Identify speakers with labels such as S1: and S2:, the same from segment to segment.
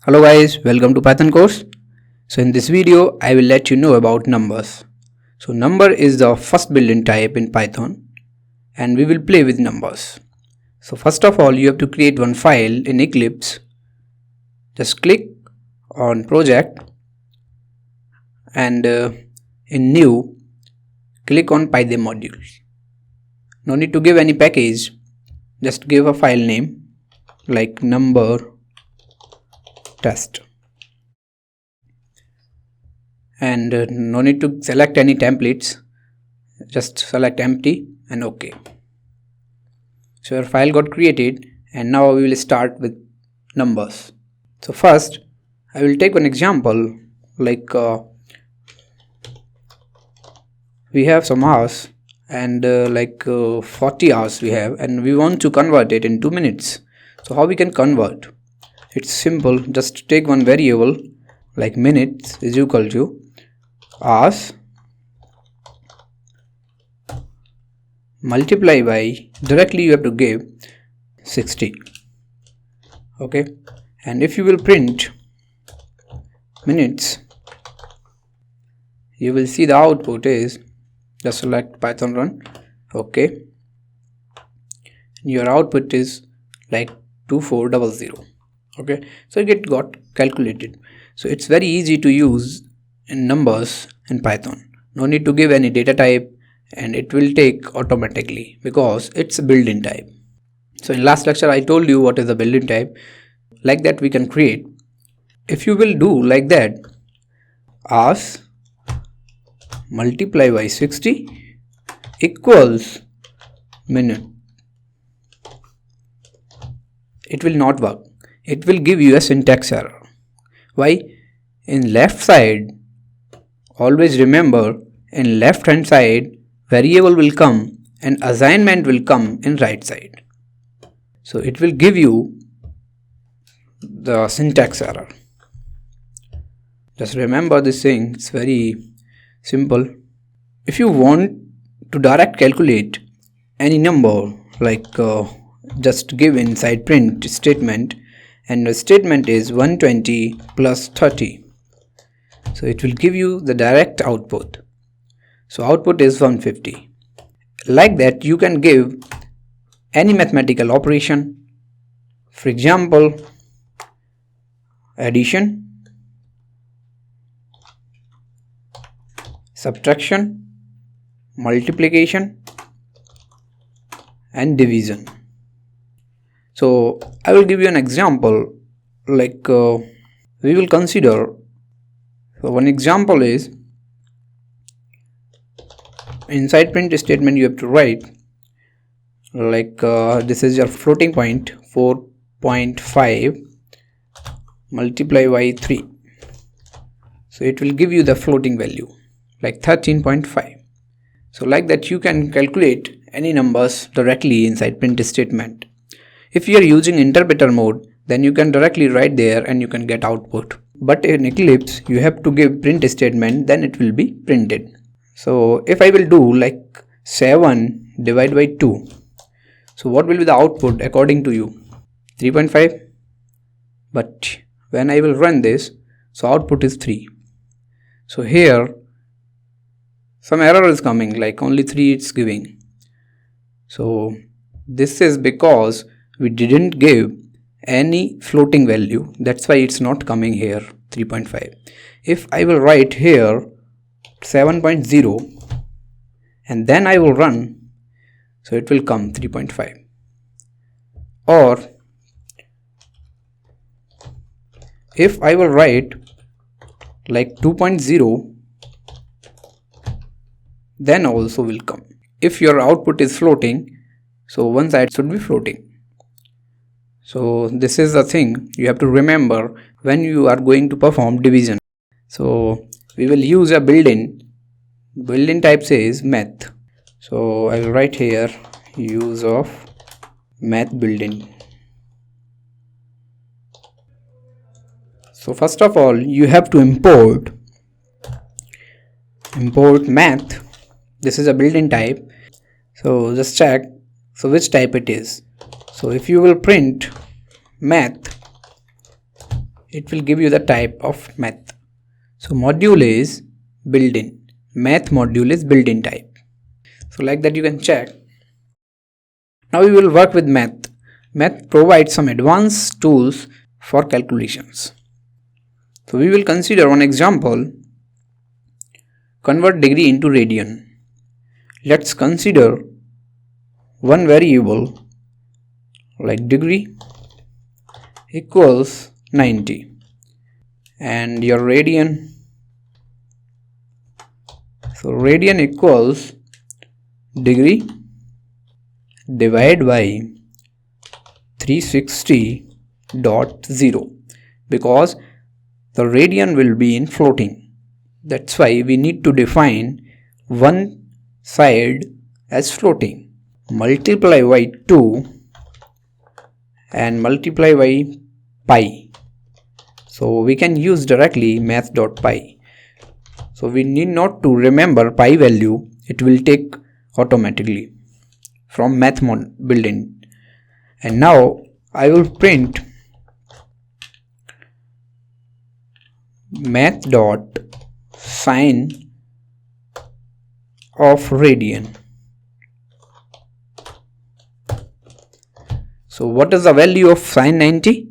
S1: Hello guys, welcome to Python course. So in this video, I will let you know about numbers. So number is the first built-in type in Python and we will play with numbers. So first of all, you have to create one file in Eclipse. Just click on project and in new, click on Python modules. No need to give any package, just give a file name like number test. And no need to select any templates, just select empty and OK. So your file got created and now we will start with numbers. So first I will take one example like we have some hours and 40 hours we have and we want to convert it in 2 minutes. So how we can convert? It's simple, just take one variable like minutes is equal to hours multiply by, directly you have to give 60. Okay, and if you will print minutes, you will see the output is, just select Python run. Okay, your output is like 2400. Okay, so it got calculated. So it's very easy to use in numbers in Python. No need to give any data type and it will take automatically because it's a built-in type. So in last lecture I told you what is the built-in type. Like that we can create. If you will do like that, hours multiply by 60 equals minute, it will not work. It will give you a syntax error. Why? In left side, always remember, in left hand side variable will come and assignment will come in right side. So it will give you the syntax error. Just remember this thing, it's very simple. If you want to direct calculate any number, like just give inside print statement, and the statement is 120 plus 30. So it will give you the direct output. So output is 150. Like that you can give any mathematical operation. For example, addition, subtraction, multiplication and division. So I will give you an example like we will consider. So one example is inside print statement you have to write like this is your floating point 4.5 multiply by 3. So it will give you the floating value like 13.5. So like that you can calculate any numbers directly inside print statement. If you are using interpreter mode, then you can directly write there and you can get output. But in Eclipse, you have to give print statement, then it will be printed. So if I will do like 7 divided by 2, so what will be the output according to you? 3.5. But when I will run this, so output is 3. So here some error is coming, like only 3 it's giving. So this is because we didn't give any floating value, that's why it's not coming here 3.5. If I will write here 7.0 and then I will run, so it will come 3.5. Or if I will write like 2.0, then also will come. If your output is floating, so one side should be floating. So this is the thing you have to remember when you are going to perform division. So we will use a built-in type says math. So I will write here use of math built-in. So first of all you have to import math. This is a built-in type. So just check so which type it is. So if you will print math, it will give you the type of math. So module is built-in. Math module is built-in type. So like that you can check. Now we will work with math. Math provides some advanced tools for calculations. So we will consider one example. Convert degree into radian. Let's consider one variable like degree equals 90 and your radian. So radian equals degree divided by 360.0 because the radian will be in floating. That's why we need to define one side as floating. Multiply by 2 and multiply by pi. So we can use directly math.pi. So we need not to remember pi value. It will take automatically from math built-in. And now I will print math.sine of radian. So what is the value of sine 90?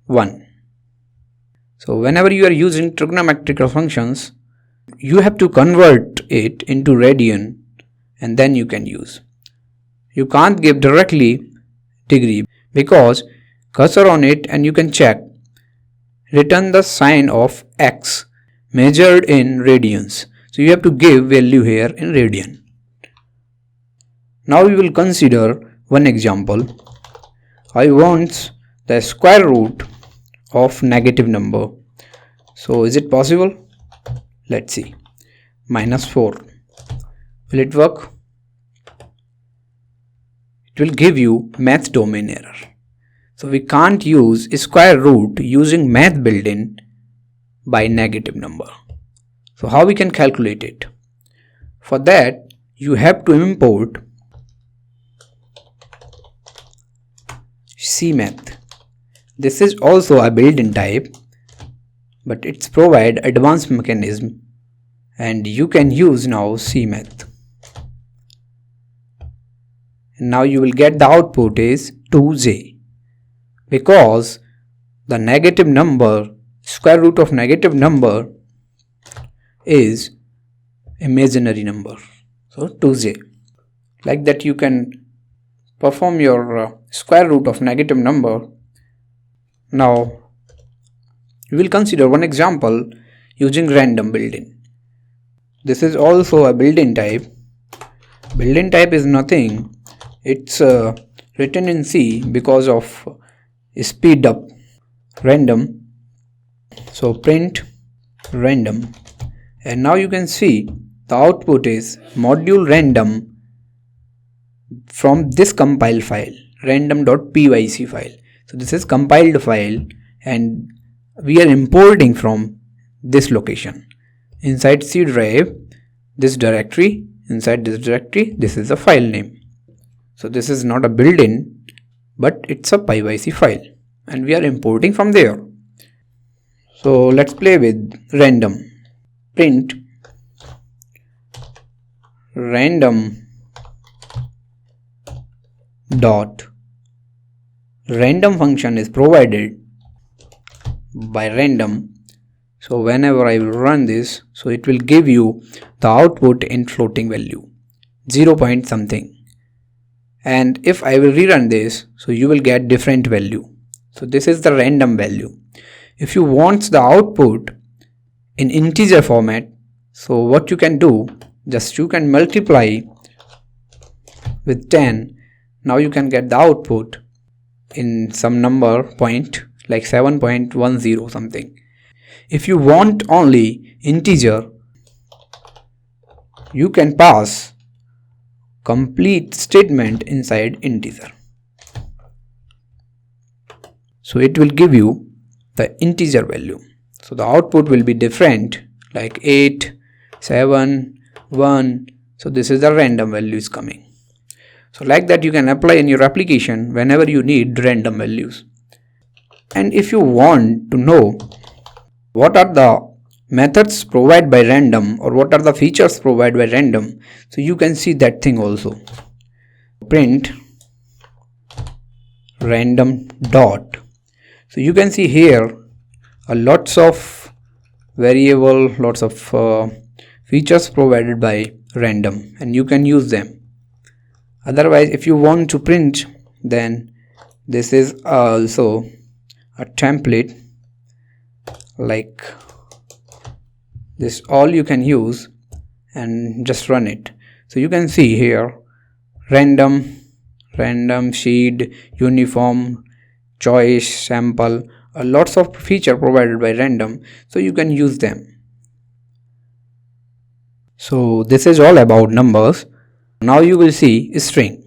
S1: 1. So whenever you are using trigonometrical functions, you have to convert it into radian and then you can use. You can't give directly degree because cursor on it and you can check. Return the sine of x measured in radians. So you have to give value here in radian. Now we will consider one example. I want the square root of negative number. So is it possible? Let's see. -4. Will it work? It will give you math domain error. So we can't use square root using math built-in by negative number. So how we can calculate it? For that you have to import CMath. This is also a built-in type, but it's provide advanced mechanism and you can use now CMath. And now you will get the output is 2j because the negative number, square root of negative number is imaginary number. So 2j. Like that you can perform your square root of negative number. Now we will consider one example using random built-in. This is also a built-in type. Built-in type is nothing. It's written in C because of speed up random. So print random and now you can see the output is module random from this compile file random.pyc file. So this is compiled file and we are importing from this location. Inside C drive, this directory, inside this directory, this is the file name. So this is not a built-in, but it's a pyc file and we are importing from there. So let's play with random. Print random dot random function is provided by random. So whenever I will run this, so it will give you the output in floating value 0 point something. And if I will rerun this, so you will get different value. So this is the random value. If you want the output in integer format, so what you can do, just you can multiply with 10. Now you can get the output in some number point like 7.10 something. If you want only integer, you can pass complete statement inside integer. So it will give you the integer value. So the output will be different like 8, 7, 1. So this is the random values coming. So like that you can apply in your application whenever you need random values. And if you want to know what are the methods provided by random or what are the features provided by random, so you can see that thing also. Print random dot. So you can see here lots of variable, lots of features provided by random, and you can use them. Otherwise, if you want to print, then this is also a template like this, all you can use and just run it. So you can see here random, seed, uniform, choice, sample, lots of feature provided by random, so you can use them. So this is all about numbers. Now you will see string.